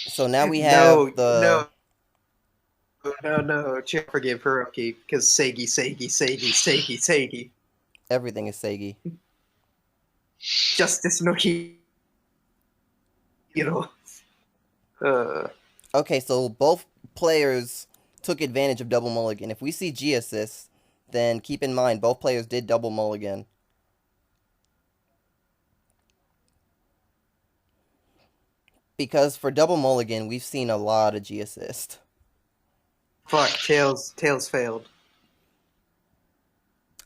So now we have No, the... no, no. Chill forgive her upkeep because Seigi. Everything is Seigi. Justice no Hero. Uh, Okay, so both players took advantage of double mulligan. If we see G assists, then keep in mind both players did double mulligan. Because for double mulligan, we've seen a lot of G assist. fuck, Tails failed.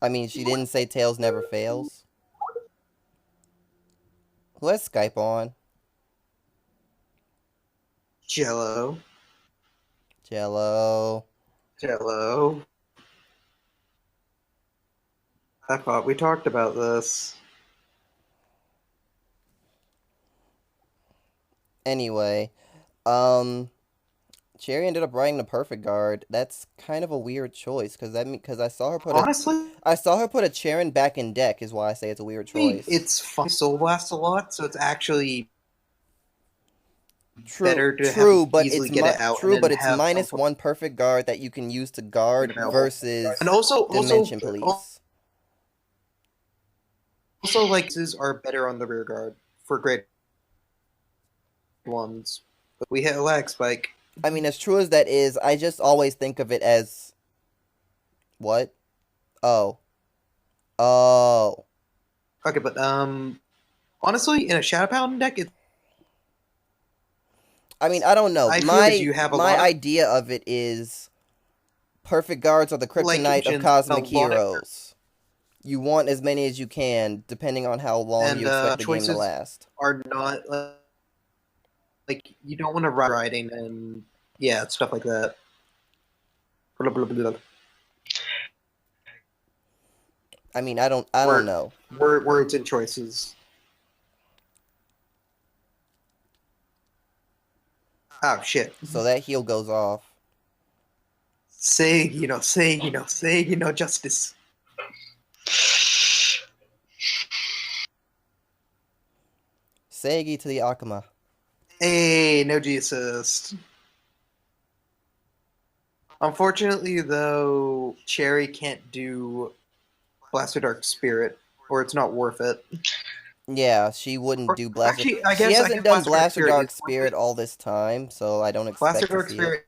I mean, she didn't say Tails never fails. Who has Skype on? Jello. Jello. Jello. I thought we talked about this. Anyway, Cherry ended up writing the perfect guard. That's kind of a weird choice because I saw her put Honestly, a Charon back in deck is why I say it's a weird choice. it's fun. Soul Blast a lot, so it's actually True, better to have true, but easily get it out and then it's have some -1 perfect guard that you can use to guard available. And versus also, Dimension Police. like these are better on the rear guard for great ones. But we hit a lag spike. I mean, as true as that is, I just always think of it as what? Oh, oh. Okay, but honestly, in a Shadow Paladin deck, I mean, I don't know. I feel as you have a My lot of idea of it is perfect guards are the like kryptonite of engines and a cosmic lot of heroes. You want as many as you can, depending on how long you expect the game to choices last. are not like you don't want to riding and yeah, stuff like that. Blah, blah, blah, blah. I mean, I don't Word, know. words and choices. Oh shit! So that heal goes off. Say justice. Seigi to the Akuma. Hey, no G assist. Unfortunately, though, Cherry can't do Blaster Dark Spirit, or it's not worth it. Yeah, she wouldn't Or, do Blaster. actually, She I hasn't guess done Blaster Dark Blaster Spirit Dark is worth Spirit it. all this time, so I don't Blaster expect to Dark see it. Spirit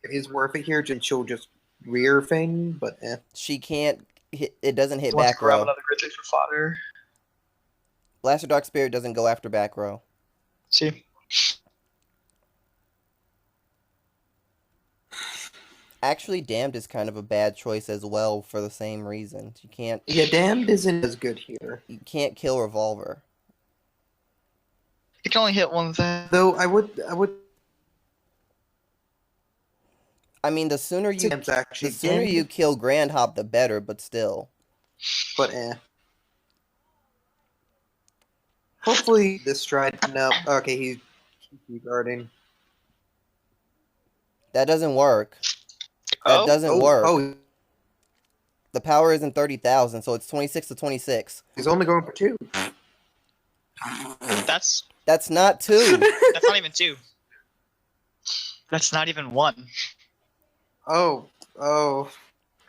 is worth it here, and she'll just rear thing, but eh. She can't hit. It doesn't hit Want to back grab row. another Grizzly for fodder? Blaster Dark Spirit doesn't go after back row. See? Actually, Damned is kind of a bad choice as well for the same reason. Yeah, Damned isn't as good here. You can't kill Revolver. You can only hit one thing. Though I would I mean, the sooner actually you kill Grand Hop, the better. But still, but eh. Hopefully this stride. No, okay, he's guarding. that doesn't work. That Oh, doesn't work. Oh, The power isn't 30,000, so it's 26 to 26. he's only going for 2. that's That's not 2. that's not even 2. That's not even 1. oh.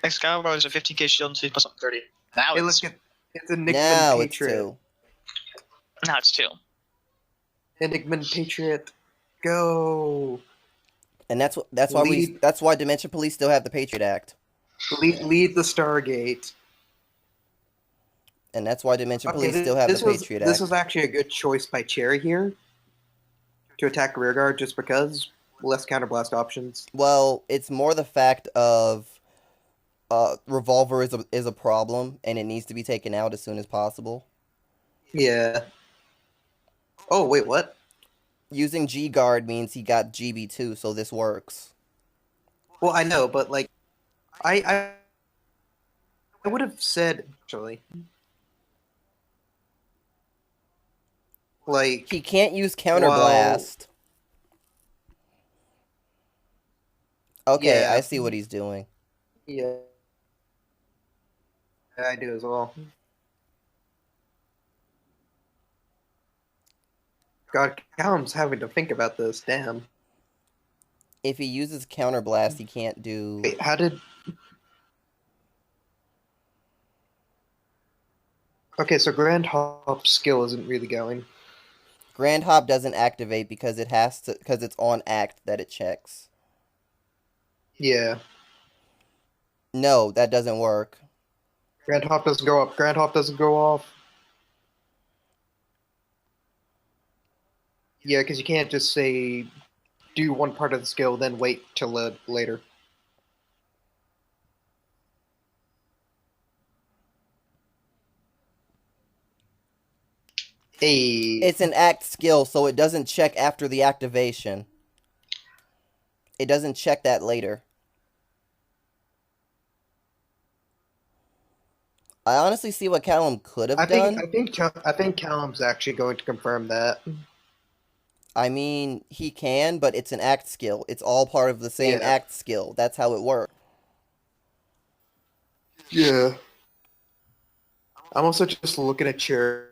Excalibur is a 15k shield and 2 plus 30. Now Hey, it's look at it's Enigman Now it's Patriot. 2. now it's 2. Enigman Patriot, go! And that's why Dimension Police still have the Patriot Act. Lead the Stargate. And that's why Dimension Police still have the Patriot Act. This was actually a good choice by Cherry here to attack rearguard, just because less counterblast options. Well, it's more the fact of Revolver is a problem, and it needs to be taken out as soon as possible. Yeah. Oh wait, what? Using G Guard means he got GB2, so this works. Well, I know, but like, I would have said actually, like He can't use Counterblast. Okay, yeah. I see what he's doing. Yeah, I do as well. God, Callum's having to think about this. Damn. If he uses counterblast, he can't do. Wait, how did? Okay, so Grand Hop's skill isn't really going. Grand Hop doesn't activate because it has to, because it's on act that it checks. Yeah, No, that doesn't work. Grand Hop doesn't go up. Grand Hop doesn't go off. Yeah, because you can't just say do one part of the skill, then wait till later. Hey, It's an act skill, so it doesn't check after the activation. It doesn't check that later. I honestly see what Callum could have done. I think Callum's actually going to confirm that. I mean, he can, but it's an act skill. It's all part of the same Yeah, act skill. That's how it works. yeah. I'm also just looking at Cherry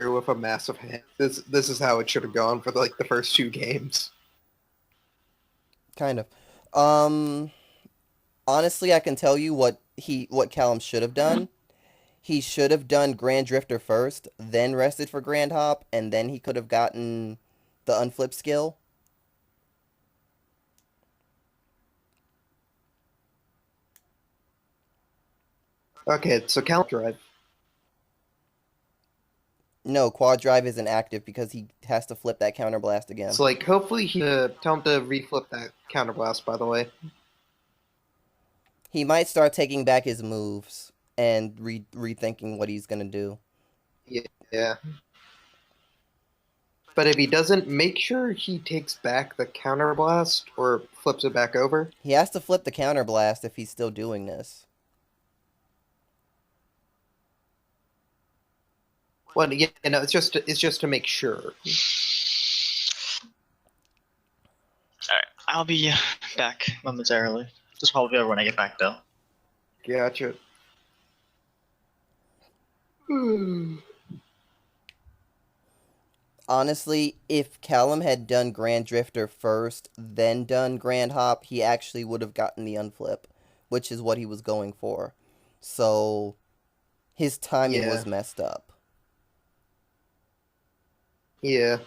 with a massive hand. This is how it should have gone for like the first two games. Kind of. Honestly, I can tell you what Callum should have done. He should have done Grand Drifter first, then rested for Grand Hop, and then he could have gotten the unflip skill. Okay, so Callum drive. No, Quad Drive isn't active because he has to flip that counterblast again. So like, hopefully he tell him to reflip that counterblast. By the way, He might start taking back his moves and rethinking what he's gonna do. yeah. But if he doesn't, make sure he takes back the counterblast or flips it back over. He has to flip the counterblast if he's still doing this. Well, yeah, no, it's just to make sure. Alright, I'll be back momentarily. Just probably over when I get back though. Gotcha. Honestly, if Callum had done Grand Drifter first, then done Grand Hop, he actually would have gotten the unflip, which is what he was going for. So his timing was Yeah. messed up. Yeah.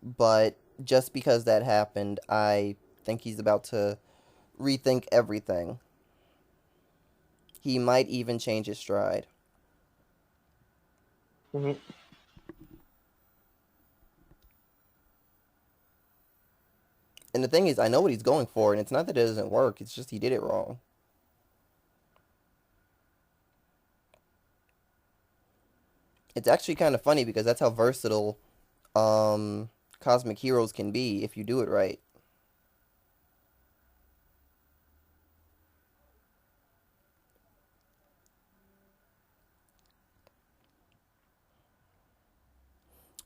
But just because that happened, I think he's about to rethink everything. He might even change his stride. Mhm. And the thing is, I know what he's going for, and it's not that it doesn't work, it's just he did it wrong. It's actually kind of funny because that's how versatile Cosmic Heroes can be if you do it right.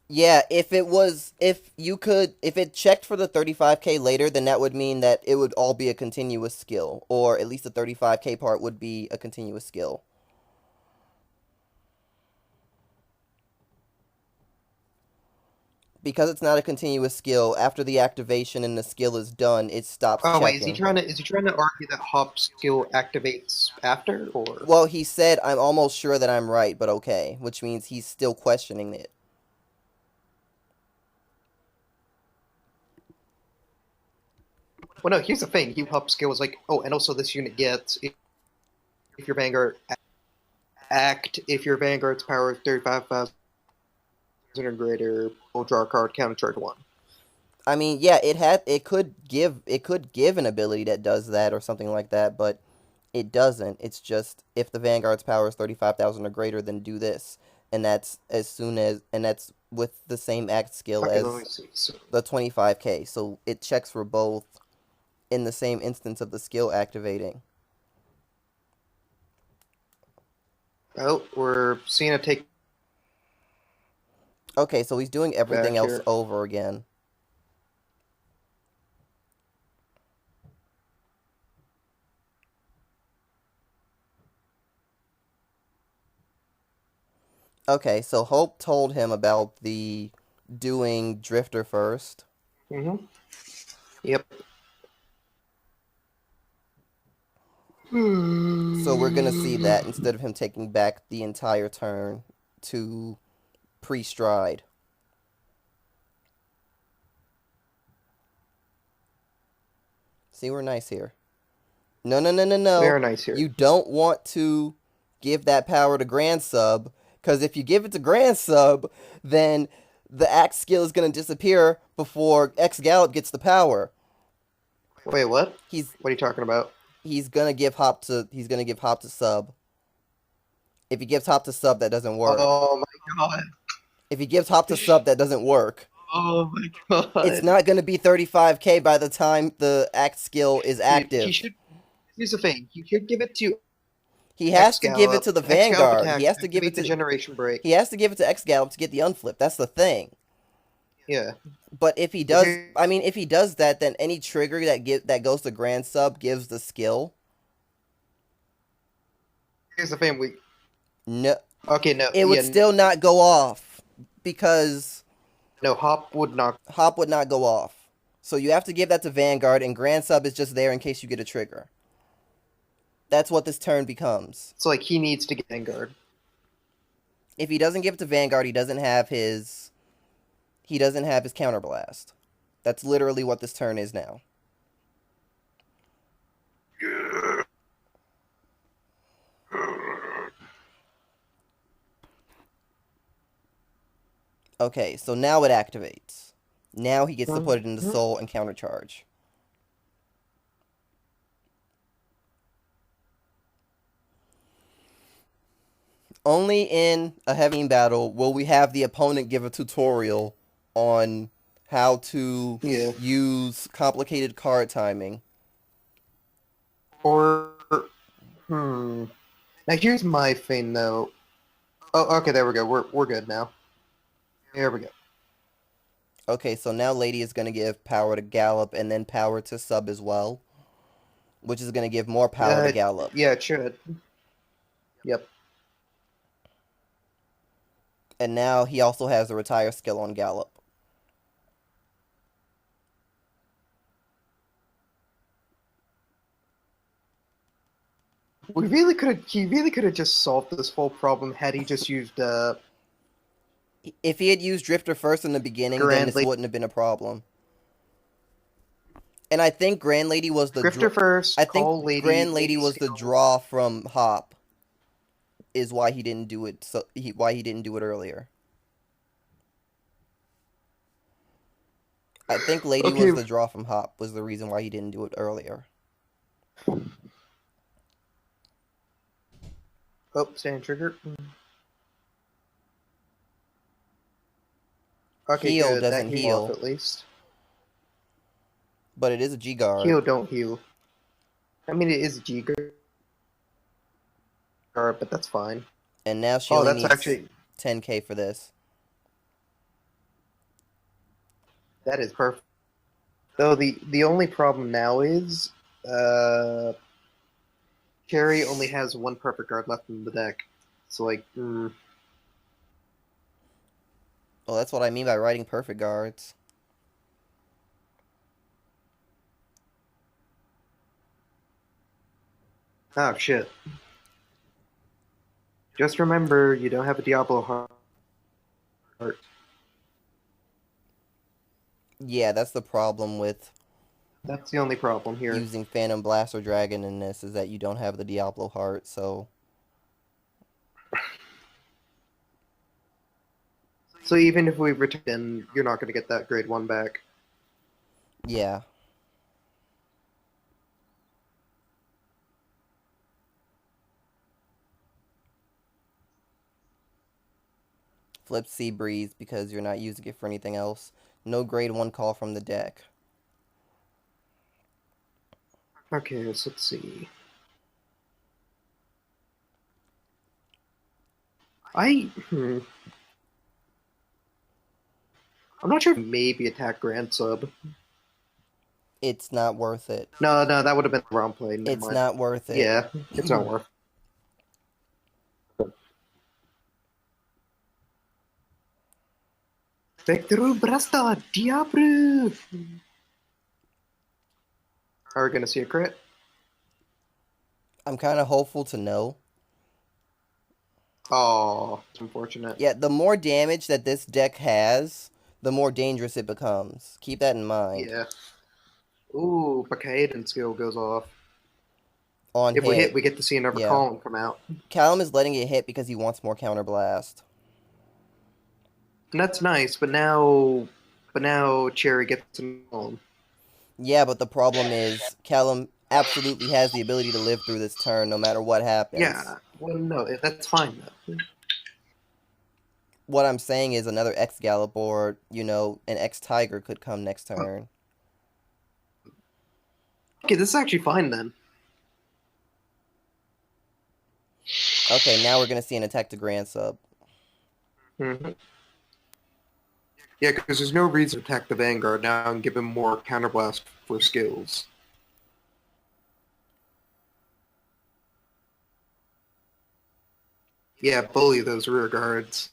Yeah, if it checked for the 35k later, then that would mean that it would all be a continuous skill, or at least the 35k part would be a continuous skill. Because it's not a continuous skill, after the activation and the skill is done, it stops Oh wait, checking. is he trying to argue that Hop skill activates after or? Well, he said, I'm almost sure that I'm right, but okay, which means he's still questioning it. Well, no. Here's the thing. Hop skill is like, oh, and also this unit gets if your Vanguard act if your Vanguard's power is 35,000 or greater, will draw a card, counter charge 1. I mean, yeah, it could give an ability that does that or something like that, but it doesn't. It's just if the Vanguard's power is 35,000 or greater, then do this. And that's that's with the same act skill Okay, let me as see. So, the 25k. So it checks for both in the same instance of the skill activating. oh, we're seeing a take Okay, so he's doing everything back else here. over again. Okay, so Hope told him about the doing Drifter first. Mm-hmm. Yep. So we're gonna see that instead of him taking back the entire turn to pre-stride. See, we're nice here. No, no, no, no, We no. are nice here. You don't want to give that power to Grand Sub, because if you give it to Grand Sub, then the axe skill is gonna disappear before X Gallop gets the power. Wait, what? He's What are you talking about? he's gonna give Hop to Sub. If he gives Hop to Sub, that doesn't work. Oh my god. If he gives Hop to Sub, that doesn't work. Oh my It's god. not gonna be 35k by the time the axe skill is Dude, he active. should. Here's the thing. He should give it to He has X to give it Gallop. to the X Gallop Vanguard. He attacks. has to give it Activate the to generation break. he has to give it to X Gallop to get the unflip. That's the thing. Yeah. But if he does, I mean, if he does that, then any trigger that goes to Grand Sub gives the skill. Here's the thing. No, Okay, no. it would Yeah, still not go off because no. Hop would not. Hop would not go off. So you have to give that to Vanguard, and Grand Sub is just there in case you get a trigger. That's what this turn becomes. It's like he needs to get Vanguard. If he doesn't give it to Vanguard, he doesn't have his counterblast. That's literally what this turn is now. Okay, so now it activates. Now he gets to put it into Soul and countercharge. Only in a heavy battle will we have the opponent give a tutorial on how to use complicated card timing. Or, Now here's my thing though. Oh, okay, there we go. We're good now. There we go. Okay, so now Lady is going to give power to Gallop and then power to Sub as well, which is going to give more power to Gallop. Yeah, it should. Yep. And now he also has a retire skill on Gallop. He really could have just solved this whole problem had he just used If he had used Drifter first in the beginning, then this wouldn't have been a problem. And I think Grand Lady was the Drifter first. I think Grand Lady was the draw from Hop. Is why he didn't do it. Why he didn't do it earlier. I think Lady was the draw from Hop. Was the reason why he didn't do it earlier. Oh, stand trigger. Okay, heal good. doesn't that heal off at least. But it is a G guard. Heal don't heal. I mean, it is a G guard, but that's fine. And now she only needs actually 10k for this. That is perfect. Though the only problem now is, Carrie only has one perfect guard left in the deck. So like, Well, that's what I mean by writing perfect guards. Oh shit. Just remember, you don't have a Diablo heart. Yeah, that's the problem with... That's the only problem here. Using Phantom Blast or Dragon in this is that you don't have the Diablo heart, so... So even if we return, you're not going to get that grade 1 back. Yeah. Flip Sea Breeze because you're not using it for anything else. No grade 1 call from the deck. Okay, so let's see. I'm not sure if maybe attack Grand Sub. It's not worth it. No, that would have been the wrong play. It's not worth it. Yeah, it's not worth it. Vector Brasta Diablo! Are we gonna see a crit? I'm kind of hopeful to no. Oh, it's unfortunate. Yeah, the more damage that this deck has, the more dangerous it becomes. Keep that in mind. Yeah. Ooh, Mikado skill goes off. On If we hit, hit, we get to see another yeah. Callum come out. Callum is letting it hit because he wants more counterblast. And that's nice, but now Cherry gets a Callum. Yeah, but the problem is Callum absolutely has the ability to live through this turn no matter what happens. Yeah, well, no, that's fine though. What I'm saying is another X Gallop or, an X Tiger could come next turn. Okay, this is actually fine then. Okay, now we're going to see an attack to Grand Sub. Mm-hmm. Yeah, because there's no reason to attack the Vanguard now and give him more counterblast for skills. Yeah, bully those rear guards.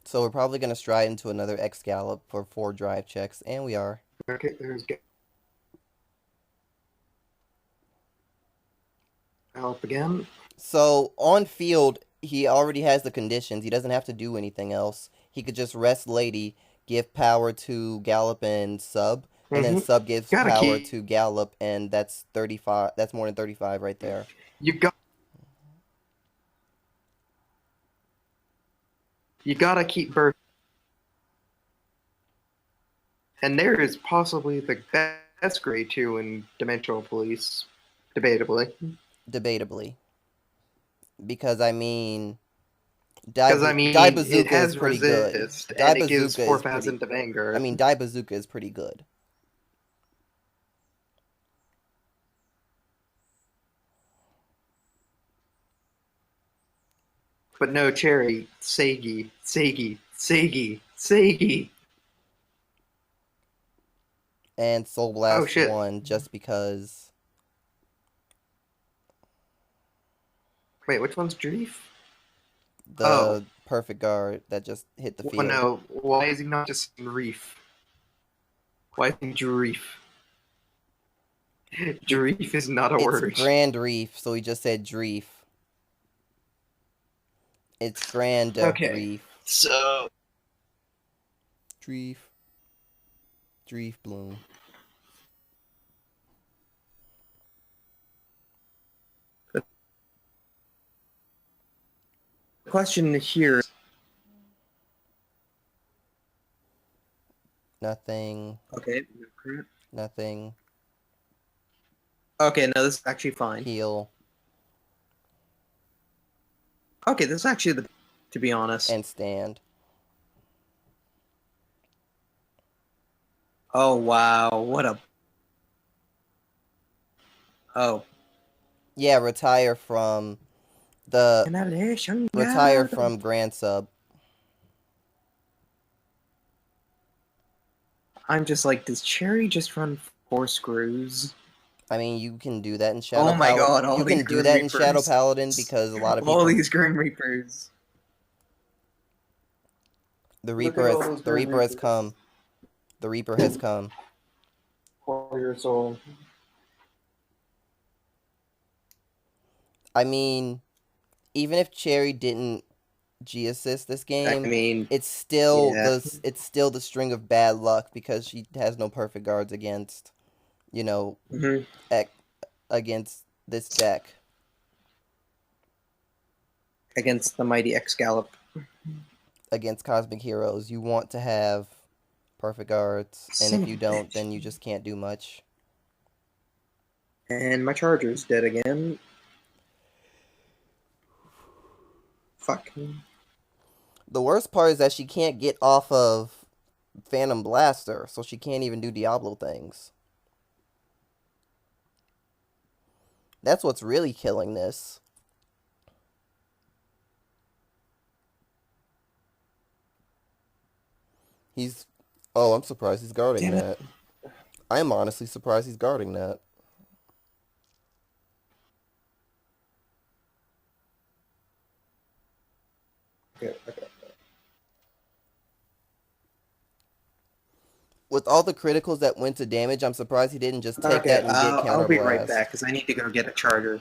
So we're probably going to stride into another X Gallop for 4 drive checks, and we are. Okay, there's Gallop again. So on field, he already has the conditions. He doesn't have to do anything else. He could just rest Lady, give power to Gallop and Sub, and then Mm-hmm. Sub gives Gotta power keep. to Gallop, and that's 35. That's more than 35 right there. You got. You gotta keep burst. And there is possibly the best grade 2 in Dimensional Police, debatably. Debatably. Because, I mean, Because, Die it Bazooka is has pretty good. resist, Die and it gives Bazooka is 4,000 to Vanguard. Die Bazooka is pretty good. But no, Cherry, Sagi, Sagi, Sagi, Sagi. And Soul Oh, Blast shit. 1 just because... Wait, which one's Dreef? The perfect guard that just hit the field. No, why is he not just in Reef? Why is he Dreef? Dreef is not a word. It's Grand Reef, so he just said Dreef. It's Grand Reef. So... Dreef. Dreef Bloom. The question here... Nothing. Okay. Nothing. Okay, no, this is actually fine. Heal. Okay, this is actually to be honest. And stand. Oh, wow. What a... Oh. Yeah, retire from retire from Grand Sub. I'm just like, does Cherry just run 4 screws? I mean, you can do that in Shadow Paladin. Oh my god, all you these can do Grim that Reapers. in Shadow Paladin because a lot of people... All these Grim Reapers. The Reaper has come. The Reaper has come. Warrior Soul. I mean, even if Cherry didn't G-assist this game, I mean, it's still yeah. the string of bad luck because she has no perfect guards against, against this deck. Against the mighty X-Gallop. Against Cosmic Heroes, you want to have perfect guards, and if you don't, then you just can't do much. And my Charger's dead again. Fuck. The worst part is that she can't get off of Phantom Blaster, so she can't even do Diablo things. That's what's really killing this. Oh, I'm surprised he's guarding Damn it. that. I am honestly surprised he's guarding that. Okay, okay. With all the criticals that went to damage, I'm surprised he didn't just take Okay, that and get I'll be right counterblast. back because I need to go get a charger.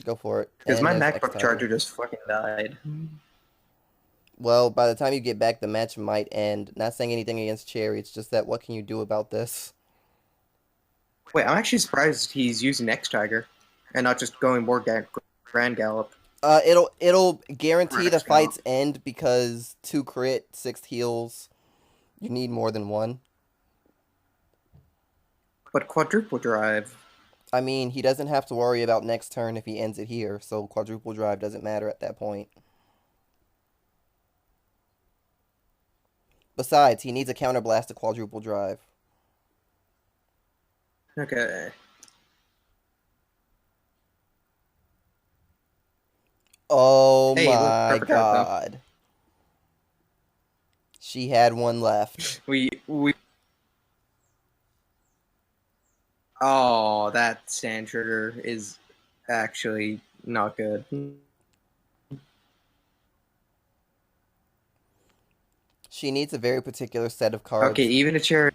Go for it. Because And my there's X MacBook Tiger. charger just fucking died. Well, by the time you get back, the match might end. Not saying anything against Cherry, it's just that what can you do about this? Wait, I'm actually surprised he's using X Tiger and not just going more Grand Gallop It'll or guarantee the X Gallop. fights end because 2 crit, 6 heals. You need more than one. But quadruple drive. I mean, he doesn't have to worry about next turn if he ends it here, so quadruple drive doesn't matter at that point. Besides, he needs a counterblast to quadruple drive. Okay. Oh Hey, look, my perfect drive though. god. She had one left. We. Oh, that stand trigger is actually not good. She needs a very particular set of cards. Okay, even a chair.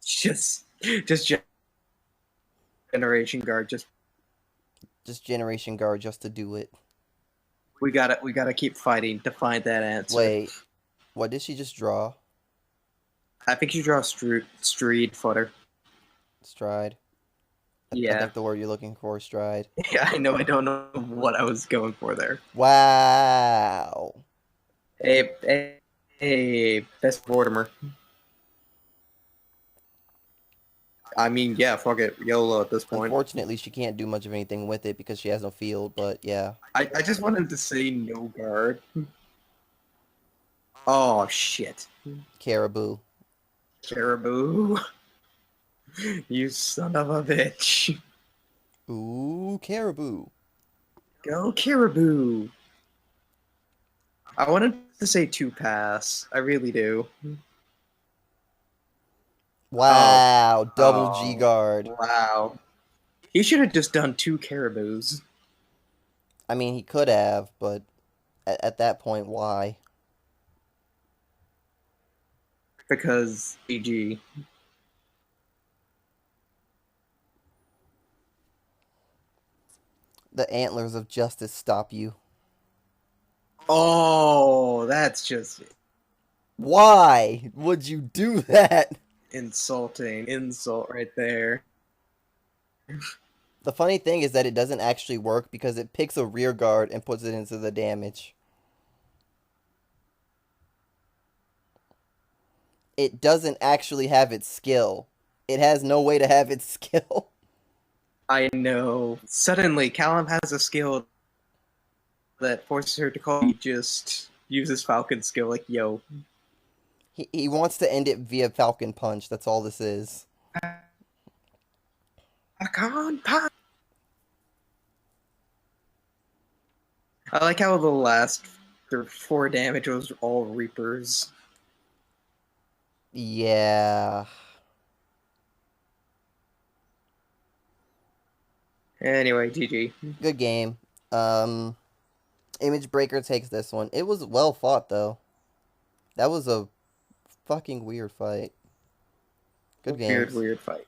Just generation guard. Just Generation Guard just to do it. We gotta keep fighting to find that answer. Wait, what did she just draw? I think you draw street footer. Stride. I Yeah. think the word you're looking for is stride. Yeah, I know. I don't know what I was going for there. Wow. Hey, best Mortimer. I mean, yeah, fuck it, YOLO at this point. Unfortunately, she can't do much of anything with it because she has no field, but yeah. I just wanted to say no guard. Oh shit, Caribou. Caribou, you son of a bitch. Ooh, Caribou. Go Caribou. I wanted to say 2 pass. I really do. Wow, double G Oh, guard. wow. He should have just done 2 Caribous. I mean, he could have, but at that point, why? Because EG. The antlers of justice stop you. Oh, that's just Why would you do that? insulting. Insult right there. The funny thing is that it doesn't actually work because it picks a rear guard and puts it into the damage. It doesn't actually have its skill. It has no way to have its skill. I know. Suddenly, Callum has a skill that forces her to call. He just uses Falcon skill like, yo. He wants to end it via Falcon Punch. That's all this is. I can't punch. I like how the last 4 damage was all Reapers. Yeah. Anyway, GG. Good game. Image Breaker takes this one. It was well fought, though. That was a fucking weird fight. Good games. Weird fight.